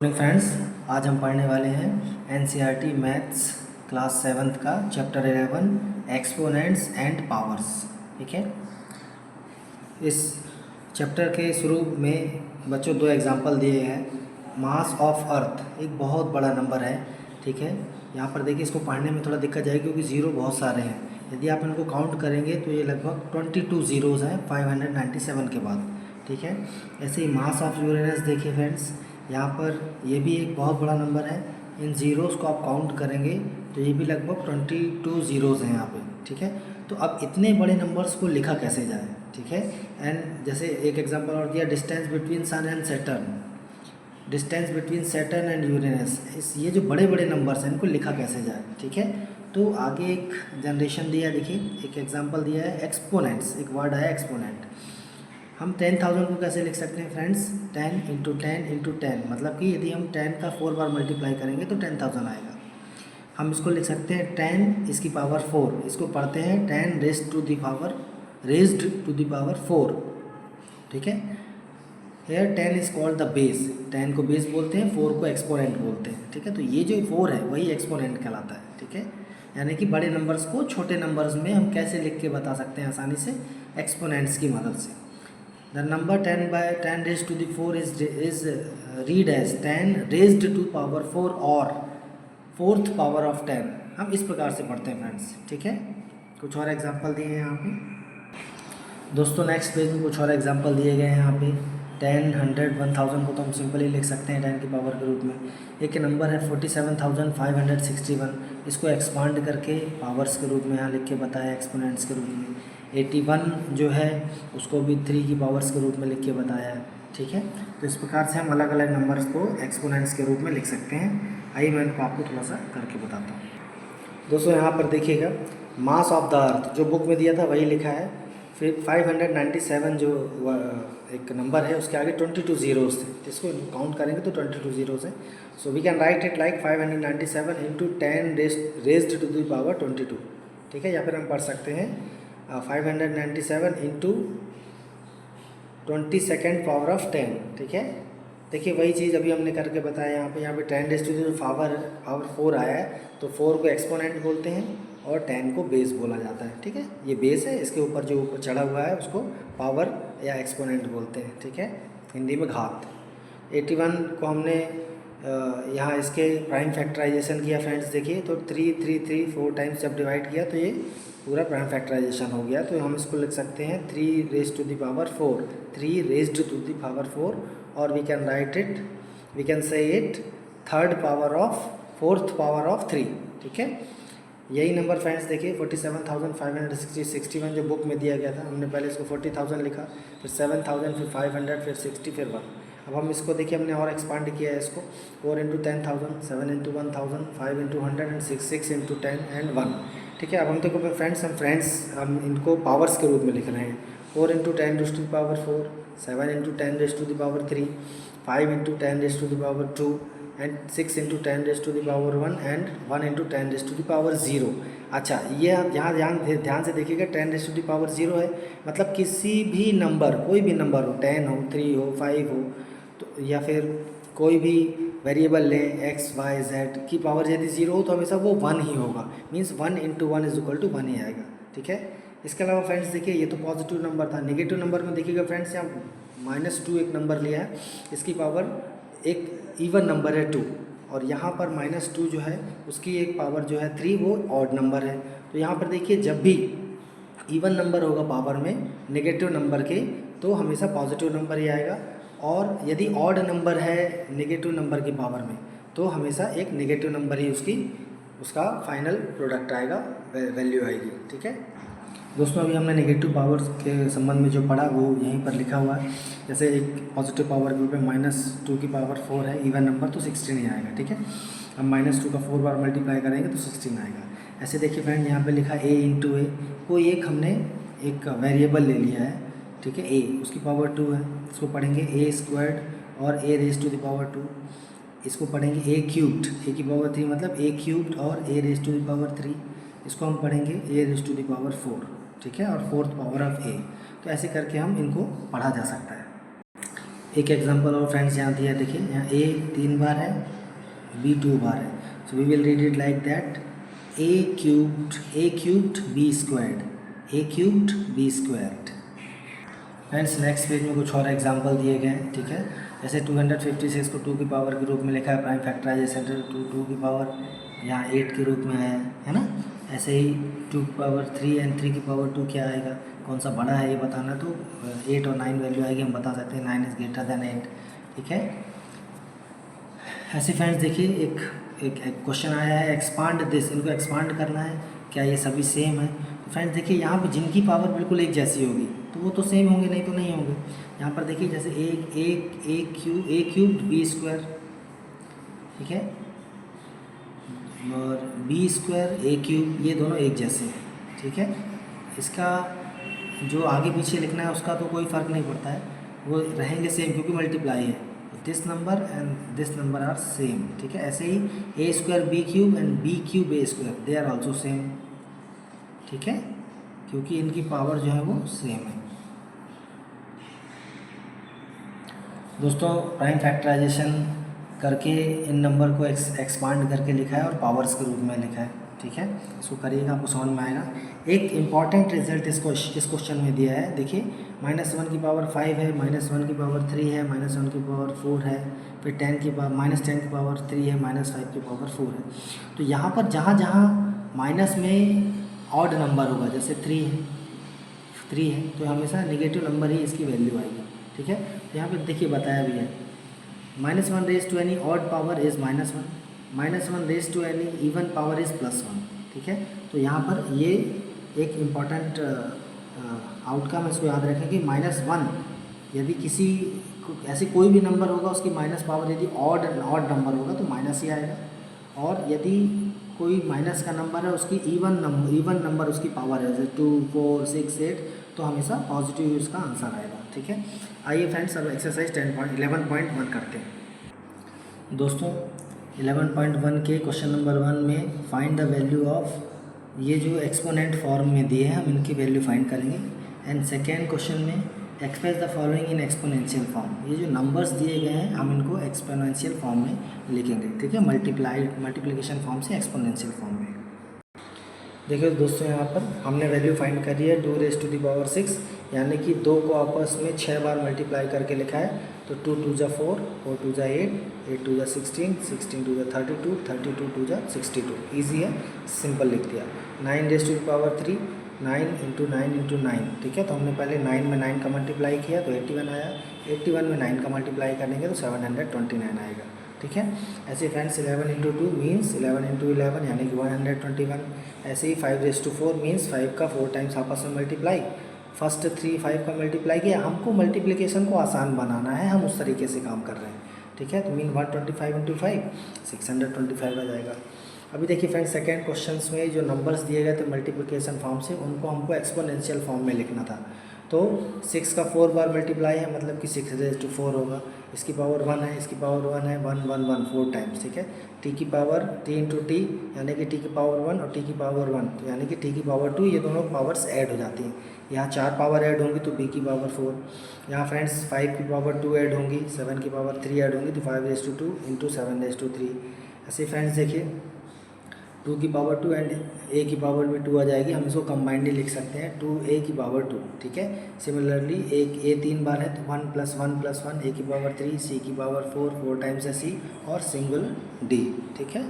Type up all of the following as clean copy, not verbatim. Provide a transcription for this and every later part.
Friends, आज हम पढ़ने वाले हैं एनसीईआरटी मैथ्स क्लास 7th का चैप्टर 11 एक्सपोनेंट्स एंड पावर्स। ठीक है, इस चैप्टर के शुरू में बच्चों दो एग्जांपल दिए हैं। मास ऑफ अर्थ एक बहुत बड़ा नंबर है। ठीक है, यहाँ पर देखिए, इसको पढ़ने में थोड़ा दिक्कत जाएगी क्योंकि ज़ीरो बहुत सारे हैं। यदि आप इनको काउंट करेंगे तो ये लगभग 22 ज़ीरोज़ हैं 597 के बाद। ठीक है, ऐसे ही मास ऑफ यूरेनस देखिए फ्रेंड्स, यहाँ पर ये भी एक बहुत बड़ा नंबर है। इन ज़ीरोज़ को आप काउंट करेंगे तो ये भी लगभग 22 ज़ीरोज़ हैं यहाँ पे। ठीक है, तो अब इतने बड़े नंबर्स को लिखा कैसे जाए। ठीक है, एंड जैसे एक एग्जांपल और दिया, distance between sun and Saturn, distance between Saturn and Uranus. इस ये जो बड़े बड़े नंबर्स हैं इनको लिखा कैसे जाए। ठीक है, तो आगे एक जनरेशन दिया है, देखिए एक एग्जांपल दिया है एक्सपोनेंट्स, एक वर्ड है एक्सपोनेंट। हम 10,000 को कैसे लिख सकते हैं फ्रेंड्स, 10 इंटू 10 इंटू 10, मतलब कि यदि हम 10 का 4 बार मल्टीप्लाई करेंगे तो 10,000 आएगा। हम इसको लिख सकते हैं 10 इसकी पावर 4, इसको पढ़ते हैं 10 रेज्ड टू द पावर 4। ठीक है, here 10 is called the base, 10 को बेस बोलते हैं, 4 को एक्सपोनेंट बोलते हैं। ठीक है, तो ये जो 4 है वही एक्सपोनेंट कहलाता है। ठीक है, यानी कि बड़े नंबर्स को छोटे नंबर्स में हम कैसे लिख के बता सकते हैं आसानी से, एक्सपोनेंट्स की मदद से। The number 10 raised to the 4 is read as 10 raised to power 4 और फोर्थ पावर ऑफ 10। हम इस प्रकार से पढ़ते हैं फ्रेंड्स। ठीक है, कुछ और एग्जांपल दिए हैं यहाँ पे दोस्तों। नेक्स्ट पेज में कुछ और एग्जांपल दिए गए हैं यहाँ पे। 10, 100, 1000 को तो हम सिंपली लिख सकते हैं 10 की पावर के रूप में। एक नंबर है 47,561, इसको एक्सपांड करके पावर्स के रूप में यहाँ लिख के बताया एक्सपोनेंट्स के रूप में। 81 जो है उसको भी 3 की पावर्स के रूप में लिख के बताया है। ठीक है, तो इस प्रकार से हम अलग अलग नंबर्स को एक्सपोनेंट्स के रूप में लिख सकते हैं। आइए मैं इनको आपको थोड़ा सा करके बताता हूँ। दोस्तों यहाँ पर देखिएगा, मास ऑफ द अर्थ जो बुक में दिया था वही लिखा है। फिर 597 जो एक नंबर है उसके आगे 22 ज़ीरोज़ थे, इसको काउंट करेंगे तो 22 ज़ीरोज़ हैं। So we can write it like 597 into 10 raised to the power 22। ठीक है, या फिर हम पढ़ सकते हैं 597 इंटू 22nd पावर ऑफ 10। ठीक है, देखिए वही चीज़ अभी हमने करके बताया। यहाँ पे 10 रेज़ टू द पावर 4 आया है तो 4 को एक्सपोनेंट बोलते हैं और 10 को बेस बोला जाता है। ठीक है, ये बेस है, इसके ऊपर जो ऊपर चढ़ा हुआ है उसको पावर या एक्सपोनेंट बोलते हैं। ठीक है, हिंदी में घात। 81 को हमने यहाँ इसके प्राइम फैक्टराइजेशन किया फ्रेंड्स, देखिए तो 3 3 3 4 टाइम्स जब डिवाइड किया तो ये पूरा प्राइम फैक्टराइजेशन हो गया। तो हम इसको लिख सकते हैं 3 raised to the power 4, 3 raised to the power 4, और we can say it third power of fourth power of 3। ठीक है, यही नंबर फ्रेंड्स देखिए 47,561 जो बुक में दिया गया था, हमने पहले इसको 40,000 लिखा, फिर 7,000, फिर 500, फिर 60, फिर 1। अब हम इसको देखिए हमने और एक्सपांड किया है इसको, 4 into 10,000, 7 into 1,000, 5 into 100 and 6 into 10 and 1। ठीक है, अब हम देखो फ्रेंड्स हम इनको पावर्स के रूप में लिख रहे हैं। 4 into 10 raise to the power 4, 7 into 10 raise to the power 3, 5 into 10 raise to the power 2 and 6 into 10 raise to the power 1 and 1 into 10 raise to the power 0। अच्छा, ये आप यहाँ ध्यान से देखिएगा, 10 रेज़ टू द पावर 0 है, मतलब किसी भी नंबर, कोई भी नंबर हो, 10 हो, 3 हो, 5 हो, तो या फिर कोई भी वेरिएबल लें x, y, z की पावर यदि 0 हो तो हमेशा वो 1 ही होगा। Means 1 into 1 is equal to 1 ही आएगा। ठीक है, इसके अलावा फ्रेंड्स देखिए ये तो पॉजिटिव नंबर था। नेगेटिव नंबर में देखिएगा फ्रेंड्स, यहाँ -2 एक नंबर लिया है, इसकी पावर एक इवन नंबर है 2, और यहाँ पर -2 जो है उसकी एक पावर जो है 3, वो ऑड नंबर है। तो यहाँ पर देखिए जब भी इवन नंबर होगा पावर में नेगेटिव नंबर के तो हमेशा पॉजिटिव नंबर ही आएगा, और यदि ऑड नंबर है नेगेटिव नंबर की पावर में तो हमेशा एक नेगेटिव नंबर ही उसका फाइनल प्रोडक्ट आएगा, वैल्यू आएगी। ठीक है दोस्तों, अभी हमने नेगेटिव पावर्स के संबंध में जो पढ़ा वो यहीं पर लिखा हुआ है। जैसे एक पॉजिटिव पावर के रूप में -2 की पावर 4 है, इवन नंबर तो 16 ही आएगा। ठीक है, हम -2 का 4 बार मल्टीप्लाई करेंगे तो 16 आएगा। ऐसे देखिए फ्रेंड, यहाँ पे लिखा a इंटू ए, कोई एक हमने एक वेरिएबल ले लिया है। ठीक है, a उसकी पावर 2 है, इसको पढ़ेंगे a² और a raise to the power 2, इसको पढ़ेंगे a³ a की पावर 3, मतलब a³ और a raise to the power 3, इसको हम पढ़ेंगे a raise to the power 4। ठीक है, और फोर्थ पावर ऑफ a। तो ऐसे करके हम इनको पढ़ा जा सकता है। एक एग्जांपल और फ्रेंड्स यहाँ दिया, देखिए यहाँ a 3 बार है, b 2 बार है। So we will read it like that a cubed b squared. Friends next page में कुछ और एग्जांपल दिए गए हैं, ठीक है। जैसे 256 को 2 की पावर के रूप में लिखा है, प्राइम फैक्टराइजेशन 2 की पावर यहाँ 8 के रूप में आया है ना। ऐसे ही 2 की पावर 3 एंड 3 की पावर 2 क्या आएगा, कौन सा बड़ा है ये बताना, तो 8 और 9 वैल्यू आएगी, हम बता सकते हैं 9 इज़ ग्रेटर देन 8, ठीक है। ऐसे फ्रेंड्स देखिए एक क्वेश्चन आया है, एक्सपांड दिस, इनको एक्सपांड करना है, क्या ये सभी सेम है। तो फ्रेंड्स देखिए यहाँ पर जिनकी पावर बिल्कुल एक जैसी होगी तो वो तो सेम होंगे, नहीं तो नहीं होंगे। यहाँ पर देखिए जैसे ए क्यूब्ड बी स्क्वायर, ठीक है, और बी स्क्वायर ए क्यूब, ये दोनों एक जैसे हैं, ठीक है। इसका जो आगे पीछे लिखना है उसका तो कोई फ़र्क नहीं पड़ता है, वो रहेंगे सेम क्योंकि मल्टीप्लाई है। This number and this number are same, ठीक है। ऐसे ही A square B cube and B cube A square, they are also same, ठीक है, क्योंकि इनकी पावर जो है वो सेम है। दोस्तों प्राइम फैक्टराइजेशन करके इन नंबर को एक्सपांड करके लिखा है और पावर्स के रूप में लिखा है, ठीक है। इसको करिएगा, आपको समझ में आएगा। एक इम्पॉर्टेंट रिजल्ट इस क्वेश्चन में दिया है, देखिए -1 की पावर 5 है, -1 की पावर 3 है, -1 की पावर 4 है, फिर -10 की पावर 3 है, -5 की पावर 4 है। तो यहाँ पर जहाँ जहाँ माइनस में ऑड नंबर होगा, जैसे 3 है तो हमेशा नेगेटिव नंबर ही इसकी वैल्यू आएगी, ठीक है। तो यहाँ पर देखिए बताया भी है, -1 raise to any odd power is -1, -1 raise to any even power is +1, ठीक है। तो यहाँ पर ये एक इम्पॉर्टेंट आउटकम इसको याद रखें कि -1 यदि किसी ऐसे कोई भी नंबर होगा उसकी माइनस पावर यदि ऑड नंबर होगा तो माइनस ही आएगा, और यदि कोई माइनस का नंबर है उसकी इवन नंबर उसकी पावर है, जैसे 2, 4, 6, 8, तो हमेशा पॉजिटिव उसका आंसर आएगा, ठीक है। आइए फ्रेंड्स अब एक्सरसाइज 11.1 करते हैं। दोस्तों 11.1 के क्वेश्चन नंबर 1 में फाइंड द वैल्यू ऑफ, ये जो एक्सपोनेंट फॉर्म में दिए हैं हम इनकी वैल्यू फाइंड करेंगे। एंड सेकेंड क्वेश्चन में express the following in exponential form, ये जो नंबर्स दिए गए हैं हम इनको एक्सपोनेंशियल फॉर्म में लिखेंगे, ठीक है, मल्टीप्लिकेशन फॉर्म से एक्सपोनेंशियल फॉर्म में। देखिए दोस्तों यहाँ पर हमने वैल्यू फाइंड करी है 2 रेज़ टू द पावर 6, यानी कि 2 को आपस में 6 बार मल्टीप्लाई करके लिखा है। तो 2 2 जा 4, 4 2 जा 8, 8 2 जा 16, 16 2 जा 32, 32 2 जा 62, ईजी है, सिंपल लिख दिया। 9 raise to the power 3, 9 into 9 into 9, ठीक है। तो हमने पहले 9 में 9 का मल्टीप्लाई किया तो 81 आया, 81 में 9 का मल्टीप्लाई करेंगे तो 729 आएगा, ठीक है। ऐसे फ्रेंड्स 11 इंटू 2 मीन्स 11 इंटू 11 यानी कि 121। ऐसे ही 5 रेज़ टू 4 मीन्स 5 का 4 टाइम्स आपस में मल्टीप्लाई, फर्स्ट 3 5 का मल्टीप्लाई किया। हमको मल्टीप्लिकेशन को आसान बनाना है, हम उस तरीके से काम कर रहे हैं, ठीक है। तो मीन 125 इंटू 5 625 आ जाएगा। अभी देखिए फ्रेंड्स सेकेंड क्वेश्चंस में जो नंबर्स दिए गए थे मल्टीप्लिकेशन फॉर्म से, उनको हमको एक्सपोनेंशियल फॉर्म में लिखना था। तो 6 का 4 बार मल्टीप्लाई है, मतलब कि 6 रेज़ टू 4 होगा, इसकी पावर 1 है, इसकी पावर 1 है, 1 1 1 4 टाइम्स, ठीक है। टी की पावर t इंटू टी यानी कि t की पावर 1 और t की पावर 1 तो यानी कि t की पावर 2, ये दोनों पावर्स ऐड हो जाती हैं। यहाँ 4 पावर ऐड होंगी तो b की पावर 4, यहाँ फ्रेंड्स 5 की पावर 2 ऐड होंगी, 7 की पावर 3 ऐड होंगी तो 5 raise to 2 into 7 raise to 3। ऐसे फ्रेंड्स देखिए 2 की पावर 2 एंड a की पावर भी 2 आ जाएगी, हम इसको कंबाइंडली लिख सकते हैं 2a की पावर 2, ठीक है। सिमिलरली a 3 बार है तो 1 + 1 + 1 a की पावर 3, c की पावर 4 टाइम्स है c और सिंगल d, ठीक है।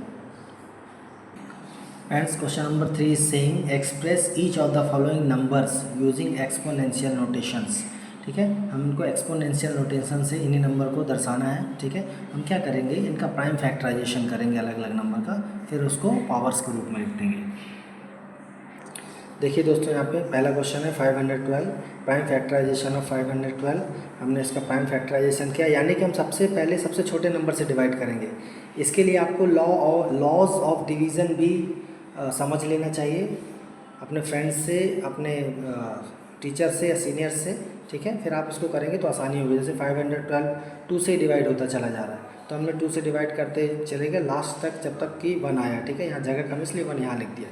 Friends question number 3 is saying express each of the following numbers using exponential notations, ठीक है। हम इनको एक्सपोनेंशियल नोटेशन से इन्हीं नंबर को दर्शाना है, ठीक है। हम क्या करेंगे, इनका प्राइम फैक्टराइजेशन करेंगे अलग अलग नंबर का, फिर उसको पावर्स के रूप में लिख देंगे। देखिए दोस्तों यहाँ पे पहला क्वेश्चन है 512, प्राइम फैक्टराइजेशन ऑफ 512। हमने इसका प्राइम फैक्टराइजेशन किया, यानी कि हम सबसे पहले सबसे छोटे नंबर से डिवाइड करेंगे। इसके लिए आपको लॉज ऑफ डिवीज़न भी समझ लेना चाहिए अपने फ्रेंड्स से, अपने टीचर से या सीनियर से, ठीक है। फिर आप इसको करेंगे तो आसानी होगी। जैसे 512 2 से डिवाइड होता चला जा रहा है, तो हमने 2 से डिवाइड करते चले गए लास्ट तक जब तक कि 1 आया, ठीक है। यहाँ जगह कम इसलिए 1 यहाँ लिख दिया।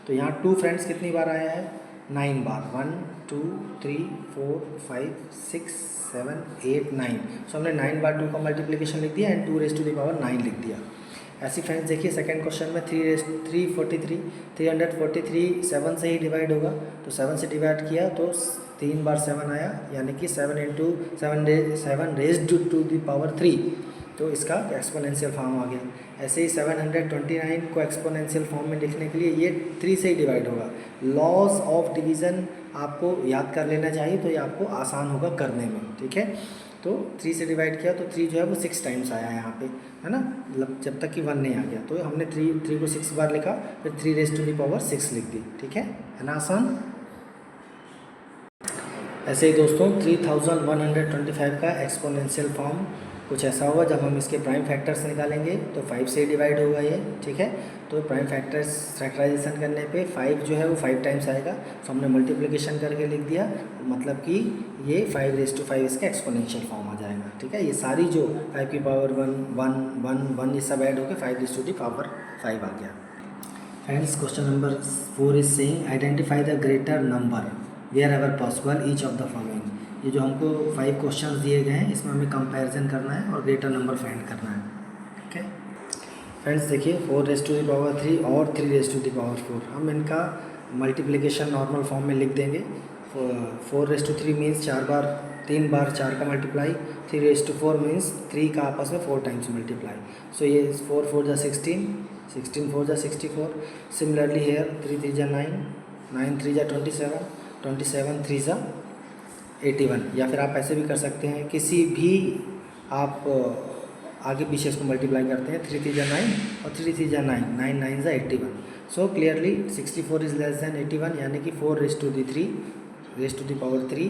तो यहाँ 2 फ्रेंड्स कितनी बार आया है, 9 बार, 1 2 3 4 5 6 7 8 9। सो हमने 9 बार 2 का मल्टीप्लिकेशन लिख दिया and 2 raise to the power 9 लिख दिया। ऐसी फ्रेंड्स देखिए सेकंड क्वेश्चन में 343 7 से ही डिवाइड होगा, तो 7 से डिवाइड किया तो 3 बार 7 आया, यानी कि 7 into 7 raise to the power 3, तो इसका एक्सपोनेंशियल फॉर्म आ गया। ऐसे ही 729 को एक्सपोनेंशियल फॉर्म में लिखने के लिए ये 3 से ही डिवाइड होगा। लॉस ऑफ डिवीज़न आपको याद कर लेना चाहिए, तो ये आपको आसान होगा करने में, ठीक है। तो 3 से डिवाइड किया तो 3 जो है वो 6 टाइम्स आया यहाँ पे, है ना, मतलब जब तक कि 1 नहीं आ गया, तो हमने 3 को 6 बार लिखा, फिर 3 रेज टू द पावर 6 लिख दी, ठीक है ना, आसान। ऐसे ही दोस्तों 3125 का एक्सपोनेंशियल फॉर्म कुछ ऐसा होगा, जब हम इसके प्राइम फैक्टर्स निकालेंगे तो 5 से डिवाइड होगा ये, ठीक है। तो प्राइम फैक्टर्स फैक्टराइजेशन करने पे 5 जो है वो 5 टाइम्स आएगा, तो हमने मल्टीप्लिकेशन करके लिख दिया, मतलब कि ये 5 रेज टू 5 इसका एक्सपोनेंशियल फॉर्म आ जाएगा, ठीक है। ये सारी जो 5 की पावर 1 1 1 1 ये सब ऐड होकर 5 रेज टू द पावर 5 आ गया। Friends question number 4 is saying identify the greater number wherever possible each of the following. ये जो हमको 5 क्वेश्चंस दिए गए हैं, इसमें हमें कंपैरिजन करना है और ग्रेटर नंबर फाइंड करना है, ठीक है। फ्रेंड्स देखिए 4 रेज टू द पावर 3 और 3 रेज टू द पावर 4, हम इनका मल्टीप्लिकेशन नॉर्मल फॉर्म में लिख देंगे। 4 रेज टू 3 मीन्स 3 बार 4 का मल्टीप्लाई, 3 रेज टू 4 मीन्स 3 का आपस में 4 टाइम्स मल्टीप्लाई। सो ये 4 4 जा 16, 16 4 जा 64। सिमिलरली हेयर 3 3 जा 9, 9 3 जा 27, 27 3 जा 81। या फिर आप ऐसे भी कर सकते हैं, किसी भी आप आगे पीछे इसको मल्टीप्लाई करते हैं, 3 3 जा 9 और 3 3 जा 9, 9 9 जा 81। So clearly 64 is less than 81, यानी कि 4 raise to the 3 raise to the power 3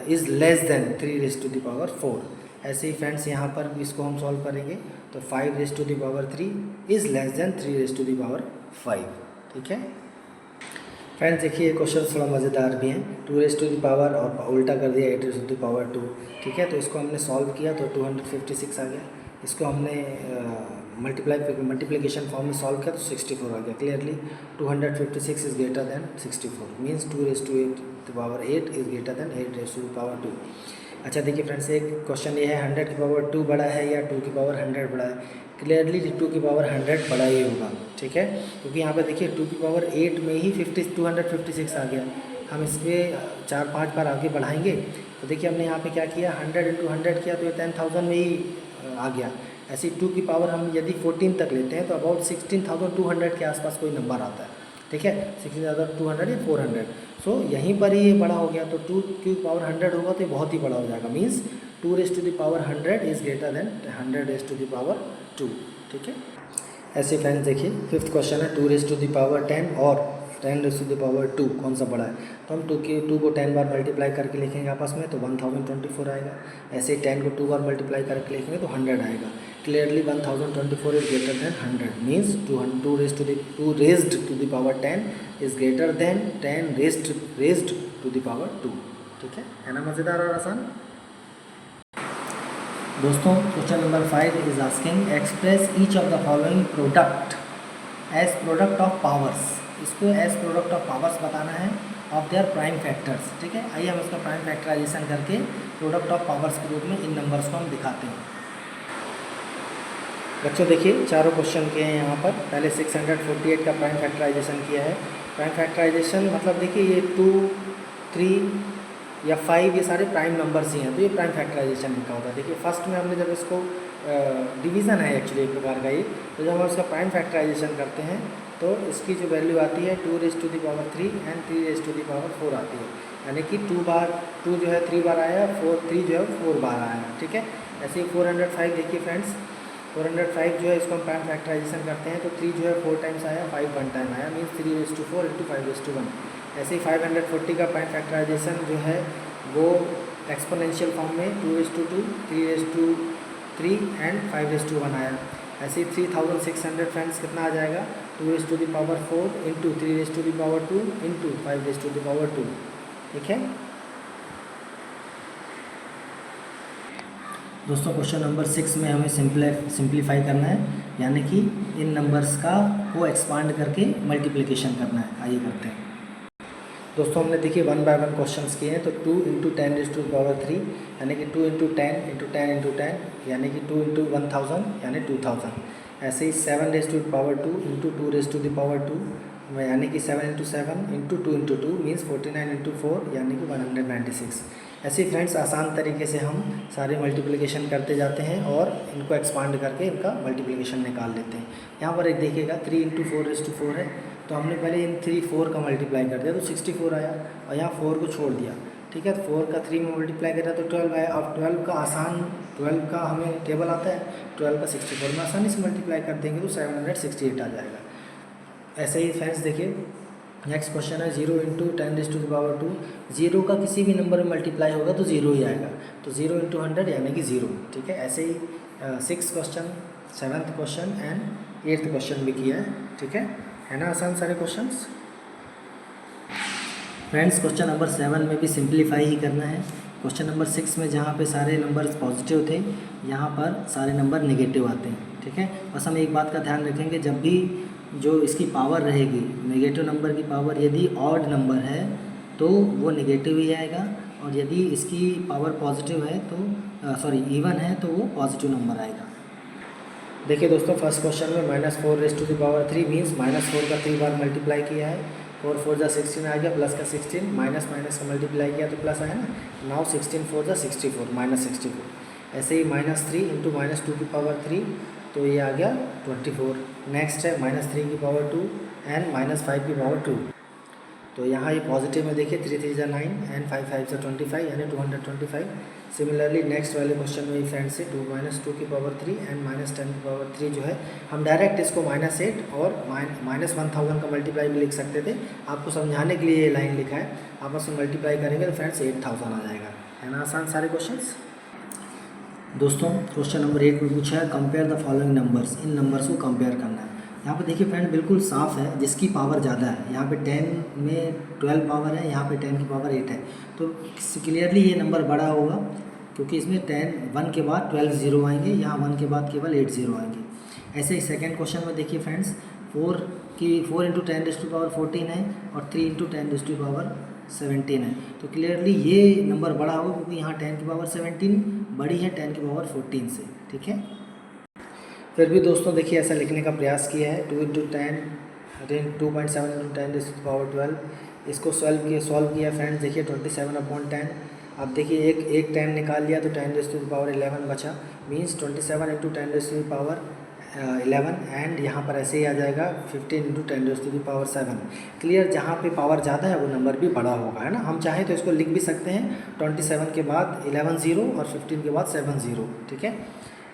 is less than 3 raise to the power 4। ऐसे ही फ्रेंड्स यहाँ पर भी इसको हम सॉल्व करेंगे, तो 5 raise to the power 3 is less than 3 raise to the power 5, ठीक है। फ्रेंड्स देखिए क्वेश्चन थोड़ा मज़ेदार भी हैं। 2 रेज टू द पावर और उल्टा कर दिया 8 रेज टू द पावर 2, ठीक है। तो इसको हमने सॉल्व किया तो 256 आ गया। इसको हमने मल्टीप्लिकेशन फॉर्म में सॉल्व किया तो 64 आ गया। Clearly 256 is greater than 64, means 2 raise to 8 the power 8 is greater than 8 raise to the power 2। अच्छा देखिए फ्रेंड्स, एक क्वेश्चन ये है 100 की पावर 2 बड़ा है या 2 की पावर 100 बड़ा है। क्लियरली 2 की पावर 100 बड़ा ही होगा, ठीक है, क्योंकि यहाँ पे देखिए 2 की पावर 8 में ही 256 आ गया। हम इसमें 4-5 बार आगे बढ़ाएंगे तो देखिए हमने यहाँ पे क्या किया, 100 इंटू 100 किया तो ये 10,000 में ही आ गया। ऐसे 2 की पावर हम यदि 14 तक लेते हैं तो अबाउट 16,200 के आसपास कोई नंबर आता है, ठीक है, 16,200 या 400। सो यहीं पर ही ये बड़ा हो गया, तो 2 की पावर 100 होगा तो ये बहुत ही बड़ा हो जाएगा, means 2 raise to the power 100 is greater than 100 raise to the power 2, ठीक है। ऐसे फ्रेंड्स देखिए 5th क्वेश्चन है 2 रेज टू द पावर 10 और 10 रेज टू द पावर 2 कौन सा बड़ा है। तो हम 2 को 10 बार मल्टीप्लाई करके लिखेंगे आपस में तो 1024 आएगा। ऐसे ही 10 को 2 बार मल्टीप्लाई करके लिखेंगे तो 100 आएगा। Clearly 1024 is greater than 100, means 2 raised to the power 10 is greater than 10 raised to the power 2, ठीक है ना, मज़ेदार और आसान। दोस्तों question number 5 is asking express each of the following product as product of powers. इसको एज प्रोडक्ट ऑफ पावर्स बताना है ऑफ देयर प्राइम फैक्टर्स, ठीक है। आइए हम इसका प्राइम फैक्टराइजेशन करके प्रोडक्ट ऑफ पावर्स के रूप में इन नंबर्स को हम दिखाते हैं। बच्चों देखिए चारों क्वेश्चन के हैं यहाँ पर। पहले 648 का प्राइम फैक्टराइजेशन किया है। प्राइम फैक्टराइजेशन मतलब देखिए ये 2, 3 या 5 ये सारे प्राइम नंबर्स ही हैं, तो ये प्राइम फैक्टराइजेशन लिखा होता है। देखिए फर्स्ट में हमने जब इसको डिवीज़न है एक्चुअली एक प्रकार का ये, तो जब हम इसका प्राइम फैक्टराइजेशन करते हैं तो इसकी जो वैल्यू आती है 2 raise to the power 3 and 3 raise to the power 4 आती है, यानी कि 2 जो है 3 बार आया, 3 जो है 4 बार आया, ठीक है। ऐसे ही 405 देखिए फ्रेंड्स, 405 जो है इसको हम प्राइम फैक्टराइजेशन करते हैं तो 3 जो है 4 टाइम्स आया, 5 1 टाइम आया, means 3 raise to 4 into 5 raise to 1। ऐसे ही 540 का प्राइम फैक्टराइजेशन जो है वो एक्सपोनेंशियल फॉर्म में 2 raise to 2, 3 raise to 3 and 5 raise to 1 आया। ऐसे ही 3600 फ्रेंड्स कितना आ जाएगा, 2 raise to the power 4 into 3 raise to the power 2 into 5 raise to the power 2, ठीक है। दोस्तों क्वेश्चन नंबर 6 में हमें सिंप्लीफाई करना है, यानी कि इन नंबर्स का को एक्सपांड करके मल्टीप्लिकेशन करना है। आइए करते हैं। दोस्तों हमने देखिए 1 बाय 1 क्वेश्चंस किए हैं। तो 2 इंटू 10⁻³ यानी कि 2 इंटू 10 इंटू 10 इंटू 10 यानी कि 2 इंटू 1000 यानी 2000। ऐसे ही 7⁻² इंटू 2⁻² यानी कि 7 into 7 into 2 into 2 means 49 into 4 यानी कि 196। ऐसे ही फ्रेंड्स आसान तरीके से हम सारे मल्टीप्लिकेशन करते जाते हैं और इनको एक्सपांड करके इनका मल्टीप्लिकेशन निकाल लेते हैं। यहाँ पर एक देखिएगा 3 इंटू 4⁻4 है, तो हमने पहले इन 4 का मल्टीप्लाई कर दिया तो 64 आया और यहाँ 4 को छोड़ दिया। ठीक है, 4 का 3 में मल्टीप्लाई करा तो 12 आया। अब 12 का हमें टेबल आता है, 12 का 64 में आसानी से मल्टीप्लाई कर देंगे तो 768 आ जाएगा। ऐसे ही फ्रेंड्स देखिए नेक्स्ट क्वेश्चन है 0 इंटू 10⁻²। 0 का किसी भी नंबर में मल्टीप्लाई होगा तो 0 ही आएगा, तो 0 इंटू 100 यानी कि 0। ठीक है, ऐसे ही 6th question, 7th question and 8th question भी किया है। ठीक है ना आसान सारे क्वेश्चंस। फ्रेंड्स क्वेश्चन नंबर 7 में भी सिंप्लीफाई ही करना है। क्वेश्चन नंबर 6 में जहाँ पे सारे नंबर्स पॉजिटिव थे, यहाँ पर सारे नंबर नेगेटिव आते हैं। ठीक है, बस हम एक बात का ध्यान रखेंगे, जब भी जो इसकी पावर रहेगी नेगेटिव नंबर की पावर यदि ऑड नंबर है तो वो नेगेटिव ही आएगा, और यदि इसकी पावर पॉजिटिव है तो इवन है तो वो पॉजिटिव नंबर आएगा। देखिए दोस्तों फर्स्ट क्वेश्चन में -4⁻³ मीन्स -4 का 3 बार मल्टीप्लाई किया है, 4 4 जा 16 आ गया, प्लस का 16 माइनस का मल्टीप्लाई किया तो प्लस आया ना। नाउ 16 4 जा 64 -64। ऐसे ही -3 इंटू -2⁻³ तो ये आ गया 24। नेक्स्ट है -3 की पावर 2 एंड -5 की पावर 2। तो यहाँ ये पॉजिटिव में देखिए 3 3 जा 9 एंड 5 5 जा 25 यानी 225। सिमिलरली नेक्स्ट वाले क्वेश्चन में फ्रेंड से 2 -2 की पावर 3 एंड -10 की पावर 3 जो है हम डायरेक्ट इसको -8 और -1000 का मल्टीप्लाई भी लिख सकते थे। आपको समझाने के लिए ये लाइन लिखा है, आपस में मल्टीप्लाई करेंगे तो फ्रेंड्स 8000 आ जाएगा। है ना आसान सारे क्वेश्चंस। दोस्तों क्वेश्चन नंबर 8 में पूछा है compare the following numbers. In numbers को कंपेयर करना है। यहाँ पे देखिए फ्रेंड बिल्कुल साफ है, जिसकी पावर ज़्यादा है। यहाँ पे 10 में 12 पावर है, यहाँ पे 10 की पावर 8 है, तो क्लियरली ये नंबर बड़ा होगा, क्योंकि इसमें 1 के बाद 12 जीरो आएंगे, यहाँ 1 के बाद केवल 8 जीरो आएंगे। ऐसे ही सेकेंड क्वेश्चन में देखिए फ्रेंड्स 4 इंटू 10⁻14 है और 3 इंटू 10⁻17 है, तो क्लियरली ये नंबर बड़ा होगा, क्योंकि यहाँ 10 की पावर 17 बड़ी है 10 की पावर 14 से। ठीक है, फिर भी दोस्तों देखिए ऐसा लिखने का प्रयास किया है 2 इंटू 10 2.7 इंटू 10⁻12। इसको सॉल्व किया फ्रेंड्स। देखिए 27/10। अब देखिए एक 10 निकाल लिया तो 10⁻11 बचा, मीन्स 27 इंटू 10⁻11 एंड यहाँ पर ऐसे ही आ जाएगा 15 इंटू 10⁻7। क्लियर, जहाँ पे पावर ज़्यादा है वो नंबर भी बड़ा होगा, है ना। हम चाहें तो इसको लिख भी सकते हैं 27 के बाद 11 0 और 15 के बाद 7 0। ठीक है,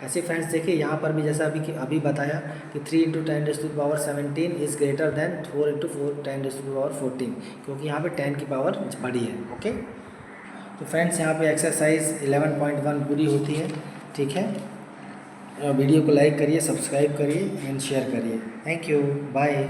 ऐसे फ्रेंड्स देखिए यहाँ पर भी जैसा अभी बताया कि 3 into 10⁻17 is greater then 4 into 10⁻14, क्योंकि यहाँ पे 10 की पावर बड़ी है। ओके, तो फ्रेंड्स यहाँ पे एक्सरसाइज 11.1 पूरी होती है। ठीक है, वीडियो को लाइक करिए, सब्सक्राइब करिए एंड शेयर करिए। Thank you, bye.